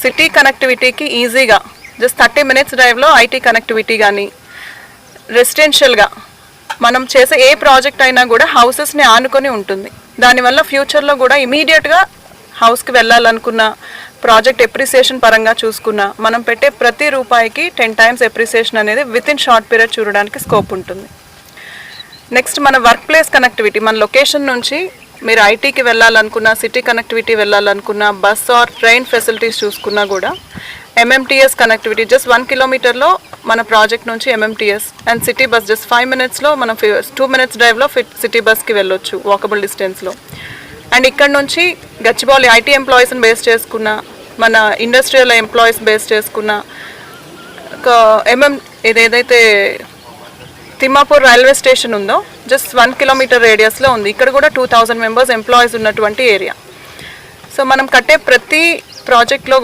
City కనెక్టివిటీకి ఈజీగా just 30 minutes డ్రైవ్లో IT connectivity కానీ రెసిడెన్షియల్గా మనం చేసే ఏ ప్రాజెక్ట్ అయినా కూడా హౌసెస్ని ఆనుకొని ఉంటుంది. దానివల్ల ఫ్యూచర్లో కూడా ఇమీడియట్గా హౌస్కి వెళ్ళాలనుకున్న ప్రాజెక్ట్ ఎప్రిసియేషన్ పరంగా చూసుకున్నా మనం పెట్టే ప్రతి రూపాయికి 10 times ఎప్రిసియేషన్ అనేది వితిన్ షార్ట్ పీరియడ్ చూడడానికి స్కోప్ ఉంటుంది. నెక్స్ట్ మన వర్క్ ప్లేస్ కనెక్టివిటీ, మన లొకేషన్ నుంచి మీరు ఐటీకి వెళ్ళాలనుకున్నా, సిటీ కనెక్టివిటీ వెళ్ళాలనుకున్నా, బస్ ఆర్ ట్రైన్ ఫెసిలిటీస్ చూసుకున్నా కూడా ఎంఎంటీఎస్ కనెక్టివిటీ జస్ట్ 1 kilometerలో మన ప్రాజెక్ట్ నుంచి MMTS and city bus just 5 minutesలో మనం 2 minutes డ్రైవ్లో సిటీ బస్కి వెళ్ళొచ్చు వాకబుల్ డిస్టెన్స్లో. అండ్ ఇక్కడ నుంచి గచ్చిబౌలి ఐటీ ఎంప్లాయీస్ని బేస్ చేసుకున్న, మన ఇండస్ట్రియల్ ఎంప్లాయీస్ బేస్ చేసుకున్న ఏదైతే తిమ్మాపూర్ రైల్వే స్టేషన్ ఉందో జస్ట్ 1 kilometer రేడియస్లో ఉంది. ఇక్కడ కూడా 2000 members ఎంప్లాయీస్ ఉన్నటువంటి ఏరియా. సో మనం కట్టే ప్రతి ప్రాజెక్ట్లో